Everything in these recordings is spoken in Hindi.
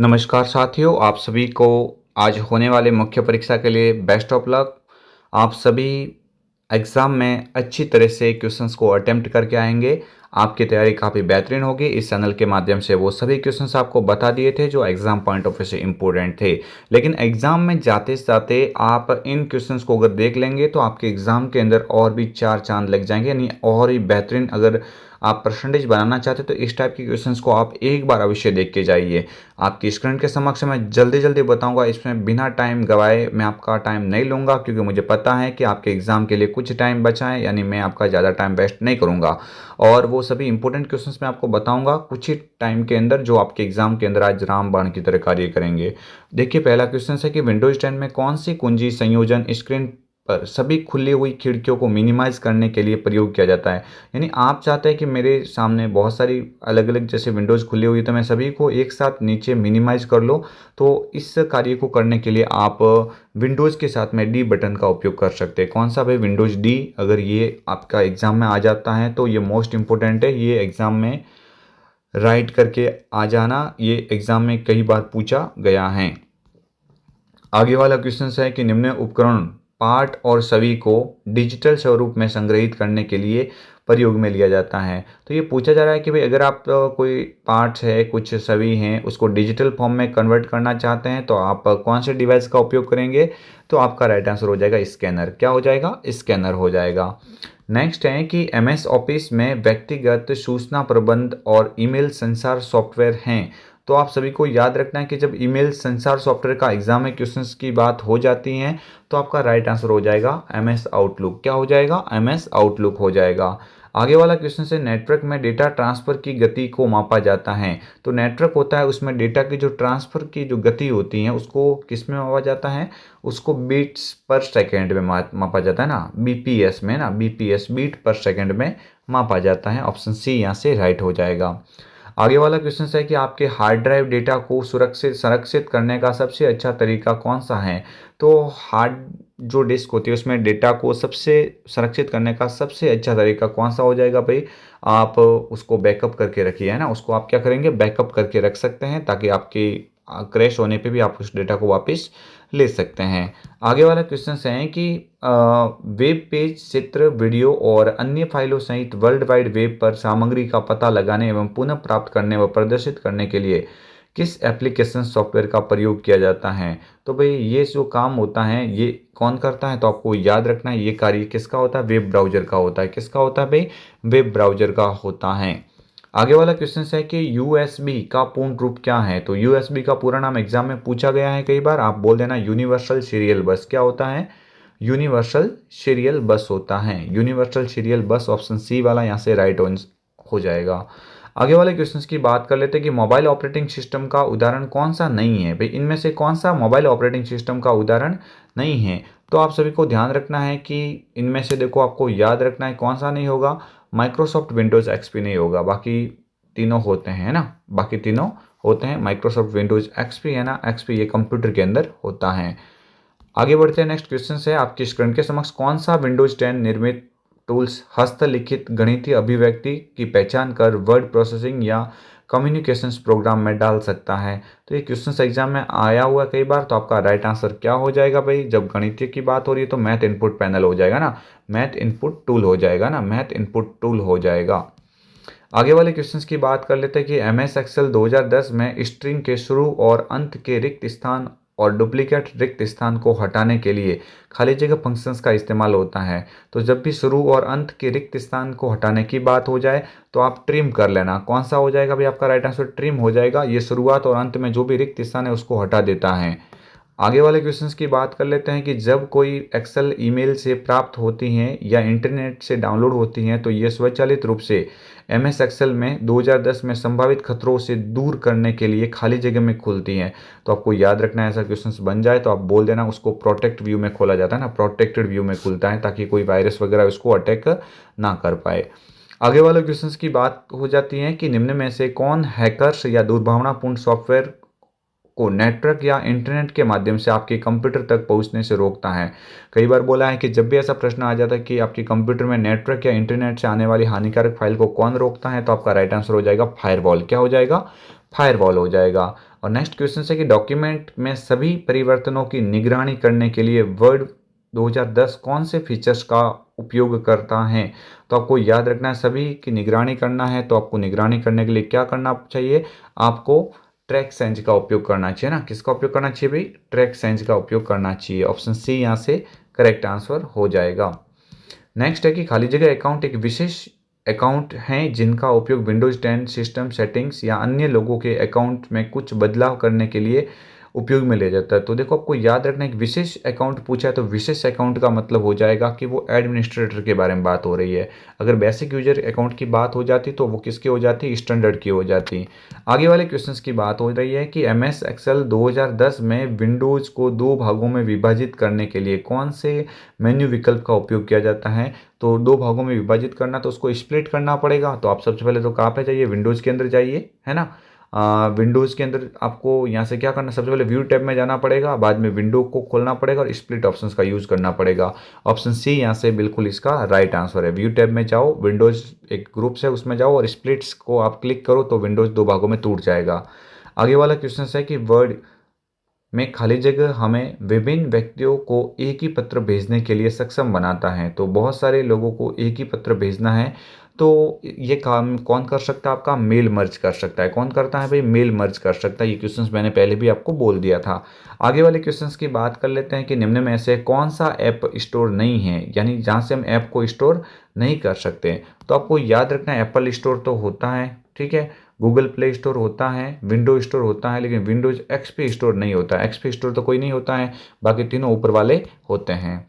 नमस्कार साथियों, आप सभी को आज होने वाले मुख्य परीक्षा के लिए बेस्ट ऑफ लक। आप सभी एग्ज़ाम में अच्छी तरह से क्वेश्चंस को अटेम्प्ट करके आएंगे। आपकी तैयारी काफ़ी बेहतरीन होगी। इस चैनल के माध्यम से वो सभी क्वेश्चंस आपको बता दिए थे जो एग्ज़ाम पॉइंट ऑफ व्यू से इम्पोर्टेंट थे। लेकिन एग्ज़ाम में जाते जाते आप इन क्वेश्चंस को अगर देख लेंगे तो आपके एग्ज़ाम के अंदर और भी चार चांद लग जाएंगे, यानी और ही बेहतरीन। अगर आप परसेंटेज बनाना चाहते तो इस टाइप के क्वेश्चंस को आप एक बार अवश्य देख के जाइए। आपकी स्क्रीन के समक्ष मैं जल्दी जल्दी बताऊंगा, इसमें बिना टाइम गवाए मैं आपका टाइम नहीं लूँगा, क्योंकि मुझे पता है कि आपके एग्ज़ाम के लिए कुछ टाइम बचा है, यानी मैं आपका ज़्यादा टाइम वेस्ट नहीं करूँगा। और वो सभी इंपॉर्टेंट क्वेश्चंस मैं आपको बताऊंगा कुछ ही टाइम के अंदर, जो आपके एग्ज़ाम के अंदर आज रामबाण की तरह कार्य करेंगे। देखिए, पहला क्वेश्चन है कि विंडोज 10 में कौन सी कुंजी संयोजन स्क्रीन पर सभी खुली हुई खिड़कियों को मिनिमाइज करने के लिए प्रयोग किया जाता है। यानी आप चाहते हैं कि मेरे सामने बहुत सारी अलग अलग जैसे विंडोज़ खुली हुई है, तो मैं सभी को एक साथ नीचे मिनिमाइज कर लो। तो इस कार्य को करने के लिए आप विंडोज़ के साथ में डी बटन का उपयोग कर सकते हैं। कौन सा भाई? Windows D. अगर ये आपका एग्ज़ाम में आ जाता है तो ये मोस्ट इम्पोर्टेंट है, ये एग्ज़ाम में राइट करके आ जाना। ये एग्ज़ाम में कई बार पूछा गया है। आगे वाला क्वेश्चन है कि निम्न उपकरण पाठ और छवि को डिजिटल स्वरूप में संग्रहित करने के लिए प्रयोग में लिया जाता है। तो ये पूछा जा रहा है कि भाई अगर आप कोई पार्ट्स है, कुछ छवि हैं, उसको डिजिटल फॉर्म में कन्वर्ट करना चाहते हैं तो आप कौन से डिवाइस का उपयोग करेंगे? तो आपका राइट आंसर हो जाएगा स्कैनर। क्या हो जाएगा? स्कैनर हो जाएगा। नेक्स्ट है कि एमएस ऑफिस में व्यक्तिगत सूचना प्रबंध और ईमेल संचार सॉफ्टवेयर हैं। तो आप सभी को याद रखना है कि जब ईमेल संचार सॉफ्टवेयर का एग्जाम में क्वेश्चंस की बात हो जाती है तो आपका राइट आंसर हो जाएगा एमएस आउटलुक। क्या हो जाएगा? एमएस आउटलुक हो जाएगा। आगे वाला क्वेश्चन से नेटवर्क में डेटा ट्रांसफर की गति को मापा जाता है। तो नेटवर्क होता है, उसमें डेटा की जो ट्रांसफर की जो गति होती है उसको किस में मापा जाता है? उसको बीट्स पर सेकेंड में मापा जाता है ना, बीपीएस में ना, बीपीएस बीट पर सेकेंड में मापा जाता है। ऑप्शन सी यहाँ से राइट हो जाएगा। आगे वाला क्वेश्चन है कि आपके हार्ड ड्राइव डेटा को सुरक्षित संरक्षित करने का सबसे अच्छा तरीका कौन सा है? तो हार्ड जो डिस्क होती है उसमें डेटा को सबसे संरक्षित करने का सबसे अच्छा तरीका कौन सा हो जाएगा भाई? आप उसको बैकअप करके रखिए, है ना। उसको आप क्या करेंगे? बैकअप करके रख सकते हैं, ताकि आपकी क्रैश होने पे भी आप उस डेटा को वापस ले सकते हैं। आगे वाला क्वेश्चन है कि वेब पेज, चित्र, वीडियो और अन्य फाइलों सहित वर्ल्ड वाइड वेब पर सामग्री का पता लगाने एवं पुनः प्राप्त करने व प्रदर्शित करने के लिए किस एप्लीकेशन सॉफ्टवेयर का प्रयोग किया जाता है? तो भाई ये जो काम होता है ये कौन करता है? तो आपको याद रखना है ये कार्य किसका होता है? वेब ब्राउज़र का होता है। किसका होता है भाई? वेब ब्राउज़र का होता है। आगे वाला क्वेश्चन है कि यूएसबी का पूर्ण रूप क्या है? तो यूएसबी का पूरा नाम एग्जाम में पूछा गया है कई बार। आप बोल देना यूनिवर्सल सीरियल बस। क्या होता है? यूनिवर्सल सीरियल बस होता है। Universal serial bus, option C वाला यहाँ से राइट हो जाएगा। आगे वाले क्वेश्चंस की बात कर लेते हैं कि मोबाइल ऑपरेटिंग सिस्टम का उदाहरण कौन सा नहीं है? भाई इनमें से कौन सा मोबाइल ऑपरेटिंग सिस्टम का उदाहरण नहीं है? तो आप सभी को ध्यान रखना है कि इनमें से देखो, आपको याद रखना है कौन सा नहीं होगा। माइक्रोसॉफ्ट विंडोज़ एक्सपी नहीं होगा, बाकी तीनों होते हैं, है ना। बाकी तीनों होते हैं। माइक्रोसॉफ्ट विंडोज़ एक्सपी है ना, एक्सपी ये कंप्यूटर के अंदर होता है। आगे बढ़ते हैं। नेक्स्ट क्वेश्चन है आपकी स्क्रीन के समक्ष कौन सा विंडोज 10 निर्मित टूल्स हस्तलिखित गणितीय अभिव्यक्ति की पहचान कर वर्ड प्रोसेसिंग या कम्युनिकेशंस प्रोग्राम में डाल सकता है? तो ये क्वेश्चन एग्जाम में आया हुआ कई बार। तो आपका राइट आंसर क्या हो जाएगा भाई? जब गणितीय की बात हो रही है तो मैथ इनपुट पैनल हो जाएगा ना, मैथ इनपुट टूल हो जाएगा ना, मैथ इनपुट टूल हो जाएगा। आगे वाले क्वेश्चंस की बात कर लेते हैं कि एम एस एक्सेल 2010 में स्ट्रिंग के शुरू और अंत के रिक्त स्थान और डुप्लीकेट रिक्त स्थान को हटाने के लिए खाली जगह फंक्शंस का इस्तेमाल होता है। तो जब भी शुरू और अंत के रिक्त स्थान को हटाने की बात हो जाए तो आप ट्रिम कर लेना। कौन सा हो जाएगा भाई? आपका राइट आंसर ट्रिम हो जाएगा। ये शुरुआत और अंत में जो भी रिक्त स्थान है उसको हटा देता है। आगे वाले क्वेश्चंस की बात कर लेते हैं कि जब कोई एक्सेल ईमेल से प्राप्त होती हैं या इंटरनेट से डाउनलोड होती हैं तो ये स्वचालित रूप से एम एस एक्सेल में 2010 में संभावित खतरों से दूर करने के लिए खाली जगह में खुलती हैं। तो आपको याद रखना है, ऐसा क्वेश्चंस बन जाए तो आप बोल देना उसको प्रोटेक्ट व्यू में खोला जाता है ना, प्रोटेक्टेड व्यू में खुलता है, ताकि कोई वायरस वगैरह उसको अटैक ना कर पाए। आगे वाले क्वेश्चंस की बात हो जाती है कि निम्न में से कौन हैकर्स या दुर्भावनापूर्ण सॉफ्टवेयर को नेटवर्क या इंटरनेट के माध्यम से आपके कंप्यूटर तक पहुंचने से रोकता है? कई बार बोला है कि जब भी ऐसा प्रश्न आ जाता है कि आपके कंप्यूटर में नेटवर्क या इंटरनेट से आने वाली हानिकारक फाइल को कौन रोकता है, तो आपका राइट आंसर हो जाएगा फायरवॉल। क्या हो जाएगा? फायरवॉल हो जाएगा। और नेक्स्ट क्वेश्चन है कि डॉक्यूमेंट में सभी परिवर्तनों की निगरानी करने के लिए वर्ड 2010 कौन से फीचर्स का उपयोग करता है? तो आपको याद रखना है, सभी की निगरानी करना है तो आपको निगरानी करने के लिए क्या करना चाहिए? आपको ट्रैक सेंज का उपयोग करना चाहिए ना। किसका उपयोग करना चाहिए भाई? ट्रैक सेंज का उपयोग करना चाहिए। ऑप्शन सी यहाँ से करेक्ट आंसर हो जाएगा। नेक्स्ट है कि खाली जगह अकाउंट एक विशेष अकाउंट हैं जिनका उपयोग विंडोज 10 सिस्टम सेटिंग्स या अन्य लोगों के अकाउंट में कुछ बदलाव करने के लिए उपयोग में ले जाता है। तो देखो आपको याद रखना है, एक विशेष अकाउंट पूछा है तो विशेष अकाउंट का मतलब हो जाएगा कि वो एडमिनिस्ट्रेटर के बारे में बात हो रही है। अगर बेसिक यूजर अकाउंट की बात हो जाती तो वो किसकी हो जाती? स्टैंडर्ड की हो जाती। आगे वाले क्वेश्चंस की बात हो रही है कि एम एस एक्सेल 2010 में विंडोज को दो भागों में विभाजित करने के लिए कौन से मेन्यू विकल्प का उपयोग किया जाता है? तो दो भागों में विभाजित करना तो उसको स्प्लिट करना पड़ेगा। तो आप सबसे पहले तो कहाँ पे जाइए? विंडोज़ के अंदर जाइए, है ना। विंडोज़ के अंदर आपको यहाँ से क्या करना, सबसे पहले व्यू टैब में जाना पड़ेगा, बाद में विंडो को खोलना पड़ेगा और स्प्लिट ऑप्शंस का यूज़ करना पड़ेगा। ऑप्शन सी यहाँ से बिल्कुल इसका राइट आंसर है। व्यू टैब में जाओ, विंडोज़ एक ग्रुप्स है उसमें जाओ और स्प्लिट्स को आप क्लिक करो तो विंडोज़ दो भागों में टूट जाएगा। आगे वाला क्वेश्चन है कि वर्ड में खाली जगह हमें विभिन्न व्यक्तियों को एक ही पत्र भेजने के लिए सक्षम बनाता है। तो बहुत सारे लोगों को एक ही पत्र भेजना है तो ये काम कौन कर सकता है? आपका मेल मर्ज कर सकता है। कौन करता है भाई? मेल मर्ज कर सकता है। ये क्वेश्चंस मैंने पहले भी आपको बोल दिया था। आगे वाले क्वेश्चंस की बात कर लेते हैं कि निम्न में से कौन सा ऐप स्टोर नहीं है, यानी जहाँ से हम ऐप को स्टोर नहीं कर सकते। तो आपको याद रखना है, एप्पल स्टोर तो होता है, ठीक है, गूगल प्ले स्टोर होता है, विंडो स्टोर होता है, लेकिन विंडोज एक्सपी स्टोर नहीं होता है। एक्सपी स्टोर तो कोई नहीं होता है, बाकी तीनों ऊपर वाले होते हैं।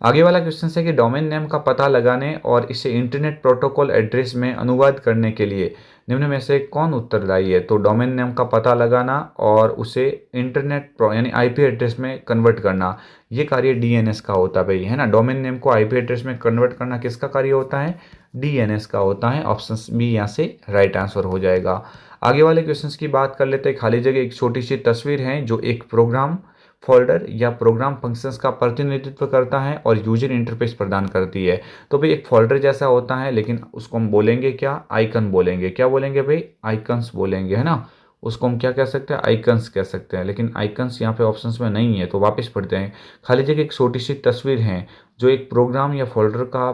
आगे वाला क्वेश्चन है कि डोमेन नेम का पता लगाने और इसे इंटरनेट प्रोटोकॉल एड्रेस में अनुवाद करने के लिए निम्न में से कौन उत्तरदायी है? तो डोमेन नेम का पता लगाना और उसे इंटरनेट यानी आईपी एड्रेस में कन्वर्ट करना, ये कार्य डीएनएस का होता है भाई, है ना। डोमेन नेम को आईपी एड्रेस में कन्वर्ट करना किसका कार्य होता है? डीएनएस का होता है। ऑप्शन बी यहाँ से राइट आंसर हो जाएगा। आगे वाले क्वेश्चंस की बात कर लेते हैं। खाली जगह एक छोटी सी तस्वीर है जो एक प्रोग्राम फोल्डर या प्रोग्राम फंक्शंस का प्रतिनिधित्व करता है और यूजर इंटरफेस प्रदान करती है। तो भाई एक फोल्डर जैसा होता है, लेकिन उसको हम बोलेंगे क्या? आइकन बोलेंगे। क्या बोलेंगे भाई? आइकन्स बोलेंगे, है ना। उसको हम क्या कह सकते हैं? आइकन्स कह सकते हैं, लेकिन आइकन्स यहाँ पे ऑप्शंस में नहीं है। तो वापस पढ़ते हैं। खाली जगह एक छोटी सी तस्वीर है जो एक प्रोग्राम या फोल्डर का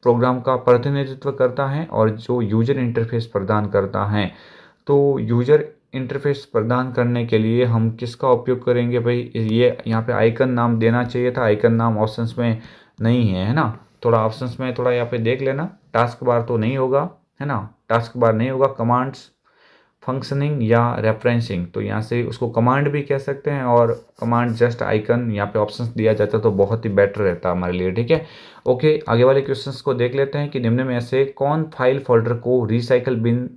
प्रोग्राम का प्रतिनिधित्व करता है और जो यूजर इंटरफेस प्रदान करता है। तो यूजर इंटरफेस प्रदान करने के लिए हम किसका उपयोग करेंगे भाई? ये यहाँ पे आइकन नाम देना चाहिए था, आइकन नाम ऑप्शंस में नहीं है ना। थोड़ा ऑप्शंस में थोड़ा यहाँ पे देख लेना। टास्क बार तो नहीं होगा, है ना, टास्क बार नहीं होगा। कमांड्स, फंक्शनिंग या रेफरेंसिंग, तो यहाँ से उसको कमांड भी कह सकते हैं और कमांड जस्ट आइकन यहाँ पे ऑप्शंस दिया जाता तो बहुत ही बेटर रहता हमारे लिए, ठीक है। ओके, आगे वाले क्वेश्चंस को देख लेते हैं कि निम्न में से कौन फाइल फोल्डर को रिसाइकल बिन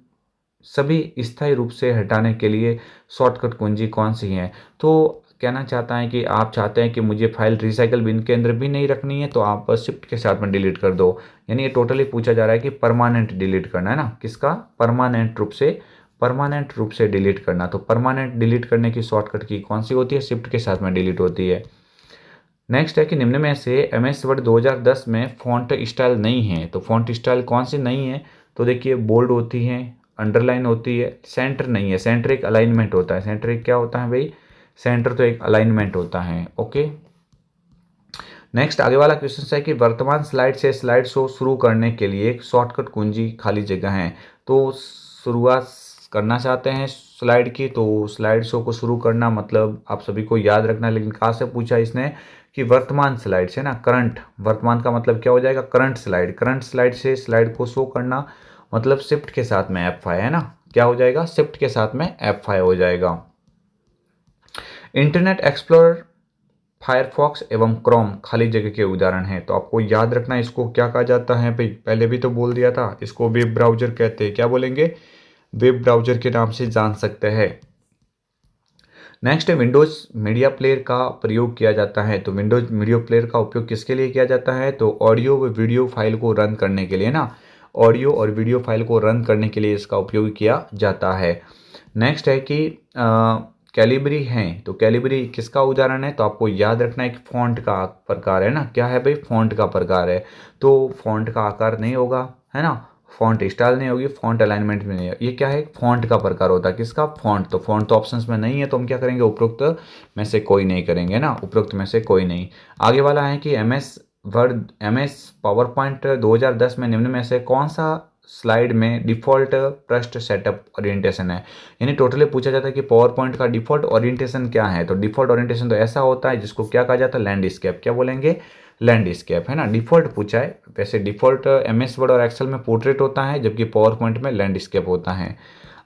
सभी स्थायी रूप से हटाने के लिए शॉर्टकट कुंजी कौन सी है? तो कहना चाहता है कि आप चाहते हैं कि मुझे फाइल रिसाइकल बिन के अंदर भी नहीं रखनी है तो आप शिफ्ट के साथ में डिलीट कर दो। यानी ये टोटली पूछा जा रहा है कि परमानेंट डिलीट करना है ना। किसका? परमानेंट रूप से डिलीट करना। तो परमानेंट डिलीट करने की शॉर्टकट की कौन सी होती है? शिफ्ट के साथ में डिलीट होती है। नेक्स्ट है कि निम्न में से एम एस वर्ड 2010 में फॉन्ट स्टाइल नहीं है। तो फॉन्ट स्टाइल कौन सी नहीं है? तो देखिए, बोल्ड होती है, अंडरलाइन होती है, सेंटर नहीं है। सेंटर एक अलाइनमेंट होता है। सेंटर एक क्या होता है भाई? सेंटर तो एक अलाइनमेंट होता है। ओके, नेक्स्ट आगे वाला क्वेश्चन है कि वर्तमान स्लाइड से स्लाइड शो शुरू करने के लिए एक शॉर्टकट कुंजी खाली जगह है। तो शुरुआत करना चाहते हैं स्लाइड की, तो स्लाइड शो को शुरू करना मतलब आप सभी को याद रखना है, लेकिन कहाँ से पूछा इसने? कि वर्तमान स्लाइड से ना। करंट, वर्तमान का मतलब क्या हो जाएगा? Current slide. करंट स्लाइड से स्लाइड को शो करना मतलब शिफ्ट के साथ में F5, है ना। क्या हो जाएगा? शिफ्ट के साथ में F5 हो जाएगा। इंटरनेट एक्सप्लोरर, फायरफॉक्स एवं क्रोम खाली जगह के उदाहरण हैं। तो आपको याद रखना इसको क्या कहा जाता है भाई? पहले भी तो बोल दिया था, इसको वेब ब्राउजर कहते हैं। क्या बोलेंगे? वेब ब्राउजर के नाम से जान सकते हैं। नेक्स्ट है विंडोज मीडिया प्लेयर का प्रयोग किया जाता है। तो विंडोज मीडिया प्लेयर का उपयोग किसके लिए किया जाता है? तो ऑडियो व वीडियो फाइल को रन करने के लिए ना। ऑडियो और वीडियो फाइल को रन करने के लिए इसका उपयोग किया जाता है। नेक्स्ट है कि कैलिबरी है। तो कैलिबरी किसका उदाहरण है? तो आपको याद रखना है कि फॉन्ट का प्रकार है ना। क्या है भाई? फॉन्ट का प्रकार है। तो फॉन्ट का आकार नहीं होगा, है ना। फ़ॉन्ट स्टाइल नहीं होगी, फ़ॉन्ट अलाइनमेंट भी नहीं है। ये क्या है, फ़ॉन्ट का प्रकार होता है, किसका, फ़ॉन्ट। तो फ़ॉन्ट तो ऑप्शंस में नहीं है, तो हम क्या करेंगे, उपरोक्त में से कोई नहीं करेंगे ना, उपरोक्त में से कोई नहीं। आगे वाला है कि एमएस पावर पॉइंट 2010 में निम्न में से कौन सा स्लाइड में डिफ़ॉल्ट पृष्ठ सेटअप ओरिएंटेशन है। यानी टोटली पूछा जाता है कि पावर पॉइंट का डिफ़ॉल्ट ओरिएंटेशन क्या है। तो डिफ़ॉल्ट ओरिएंटेशन तो ऐसा होता है जिसको क्या कहा जाता है, लैंडस्केप। क्या बोलेंगे, लैंडस्केप, है ना। डिफ़ॉल्ट पूछा है, वैसे डिफ़ॉल्ट एमएस वर्ड और एक्सेल में पोर्ट्रेट होता है, जबकि पावर पॉइंट में लैंडस्केप होता है।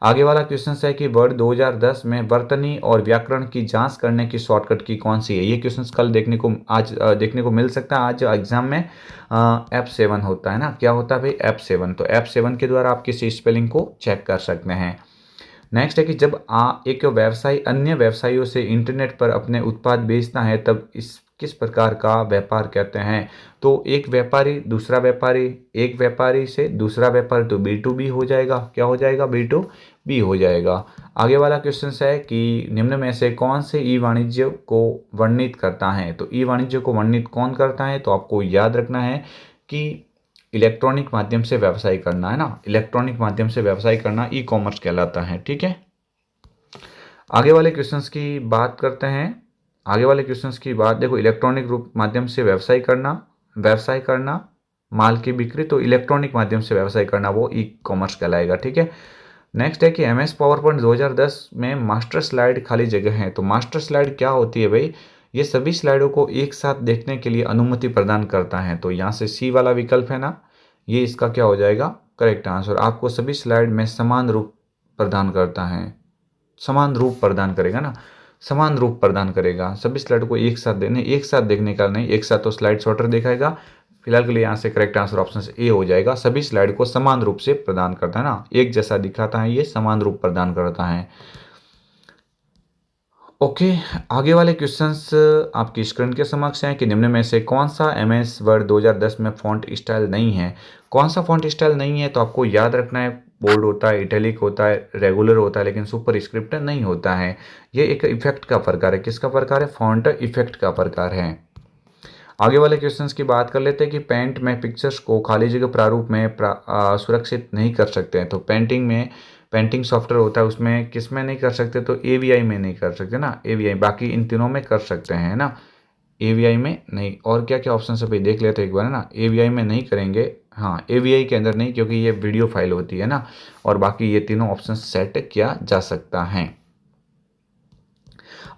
आगे वाला क्वेश्चन है कि वर्ड 2010 में वर्तनी और व्याकरण की जांच करने की शॉर्टकट की कौन सी है। ये क्वेश्चन कल देखने को मिल सकता है। आज एग्जाम में F7 होता है ना, क्या होता है भाई, F7। तो F7 के द्वारा आप किसी स्पेलिंग को चेक कर सकते हैं। नेक्स्ट है कि जब एक व्यवसायी अन्य व्यवसायियों से इंटरनेट पर अपने उत्पाद बेचता है तब इस किस प्रकार का व्यापार कहते हैं। तो एक व्यापारी दूसरा व्यापारी, एक व्यापारी से दूसरा व्यापारी, तो B2B हो जाएगा। क्या हो जाएगा, B2B हो जाएगा। आगे वाला क्वेश्चन है कि निम्न में से कौन से ई वाणिज्य को वर्णित करता है। तो ई वाणिज्य को वर्णित कौन करता है, तो आपको याद रखना है कि इलेक्ट्रॉनिक माध्यम से व्यवसाय करना, है ना। इलेक्ट्रॉनिक माध्यम से व्यवसाय करना ई कॉमर्स कहलाता है, ठीक है। आगे वाले क्वेश्चंस की बात करते हैं। आगे वाले क्वेश्चंस की बात देखो, इलेक्ट्रॉनिक रूप माध्यम से व्यवसाय करना माल की बिक्री, तो इलेक्ट्रॉनिक माध्यम से व्यवसाय करना वो ई कॉमर्स कहलाएगा, ठीक है। नेक्स्ट है कि एमएस पावर पॉइंट 2010 में मास्टर स्लाइड खाली जगह है। तो मास्टर स्लाइड क्या होती है भाई, ये सभी स्लाइडों को एक साथ देखने के लिए अनुमति प्रदान करता है। तो यहाँ से सी वाला विकल्प है ना, ये इसका क्या हो जाएगा, करेक्ट आंसर। आपको सभी स्लाइड में समान रूप प्रदान करता है, समान रूप प्रदान करेगा ना, समान रूप प्रदान करेगा। सभी स्लाइड को एक साथ देखने का नहीं, एक साथ तो स्लाइड शॉर्टर दिखाएगा। फिलहाल के लिए यहाँ से करेक्ट आंसर ऑप्शन ए हो जाएगा। सभी स्लाइड को समान रूप से प्रदान करता है ना, एक जैसा दिखाता है, ये समान रूप प्रदान करता है। ओके, आगे वाले क्वेश्चंस आपकी स्क्रीन के समक्ष हैं कि निम्न में से कौन सा एमएस वर्ड 2010 में फॉन्ट स्टाइल नहीं है। कौन सा फॉन्ट स्टाइल नहीं है, तो आपको याद रखना है, बोल्ड होता है, इटैलिक होता है, रेगुलर होता है, लेकिन सुपर स्क्रिप्ट नहीं होता है। ये एक इफेक्ट का प्रकार है। किसका प्रकार है, फॉन्ट इफेक्ट का प्रकार है। आगे वाले क्वेश्चंस की बात कर लेते हैं कि पेंट में पिक्चर्स को खाली जगह प्रारूप में सुरक्षित नहीं कर सकते हैं। तो पेंटिंग सॉफ्टवेयर होता है, उसमें किस में नहीं कर सकते, तो एवीआई में नहीं कर सकते ना, एवीआई। बाकी इन तीनों में कर सकते हैं ना, एवीआई में नहीं। और क्या क्या ऑप्शन है भाई देख लेते हैं एक बार, है ना। एवीआई में नहीं करेंगे, हाँ एवीआई के अंदर नहीं, क्योंकि ये वीडियो फाइल होती है ना। और बाकी ये तीनों ऑप्शन सेट किया जा सकता है।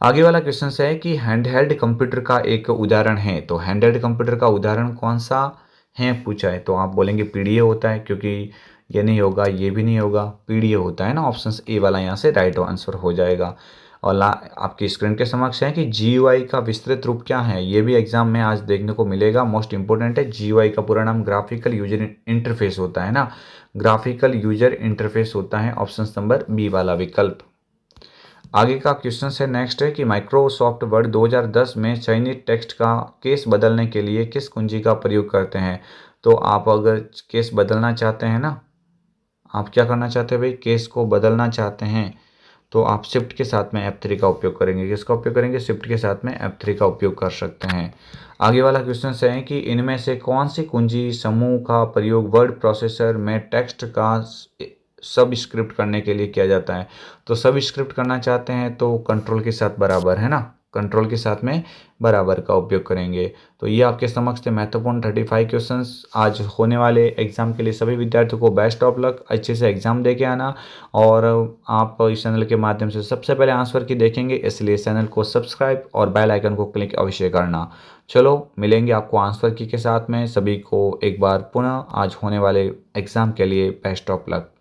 आगे वाला क्वेश्चन है कि हैंडहेल्ड कंप्यूटर का एक उदाहरण है। तो हैंडहेल्ड कंप्यूटर का उदाहरण कौन सा है पूछा है, तो आप बोलेंगे पीडीए होता है, क्योंकि ये नहीं होगा, ये भी नहीं होगा, पीडीए होता है ना। ऑप्शन ए वाला यहाँ से राइट आंसर हो जाएगा। और आपकी स्क्रीन के समक्ष है कि जीयूआई का विस्तृत रूप क्या है। ये भी एग्जाम में आज देखने को मिलेगा, मोस्ट इंपोर्टेंट है। जीयूआई का पूरा नाम ग्राफिकल यूजर इंटरफेस होता है ना, ग्राफिकल यूजर इंटरफेस होता है। ऑप्शन नंबर बी वाला विकल्प। आगे का क्वेश्चन है नेक्स्ट है कि माइक्रोसॉफ्ट वर्ड 2010 में चयनित टेक्स्ट का केस बदलने के लिए किस कुंजी का प्रयोग करते हैं। तो आप अगर केस बदलना चाहते हैं ना, आप क्या करना चाहते हैं भाई, केस को बदलना चाहते हैं, तो आप शिफ्ट के साथ में F3 का उपयोग करेंगे। किसका उपयोग करेंगे, शिफ्ट के साथ में F3 का उपयोग कर सकते हैं। आगे वाला क्वेश्चन है कि इनमें से कौन सी कुंजी समूह का प्रयोग वर्ड प्रोसेसर में टेक्स्ट का सब स्क्रिप्ट करने के लिए किया जाता है। तो सब स्क्रिप्ट करना चाहते हैं तो कंट्रोल के साथ बराबर, है ना, कंट्रोल के साथ में बराबर का उपयोग करेंगे। तो ये आपके समक्ष थे महत्वपूर्ण 35 क्वेश्चंस आज होने वाले एग्जाम के लिए। सभी विद्यार्थियों को बेस्ट ऑफ लक, अच्छे से एग्जाम दे के आना। और आप इस चैनल के माध्यम से सबसे पहले आंसर की देखेंगे, इसलिए चैनल को सब्सक्राइब और बेल आइकन को क्लिक अवश्य करना। चलो मिलेंगे आपको आंसर की के साथ में। सभी को एक बार पुनः आज होने वाले एग्जाम के लिए बेस्ट ऑफ लक।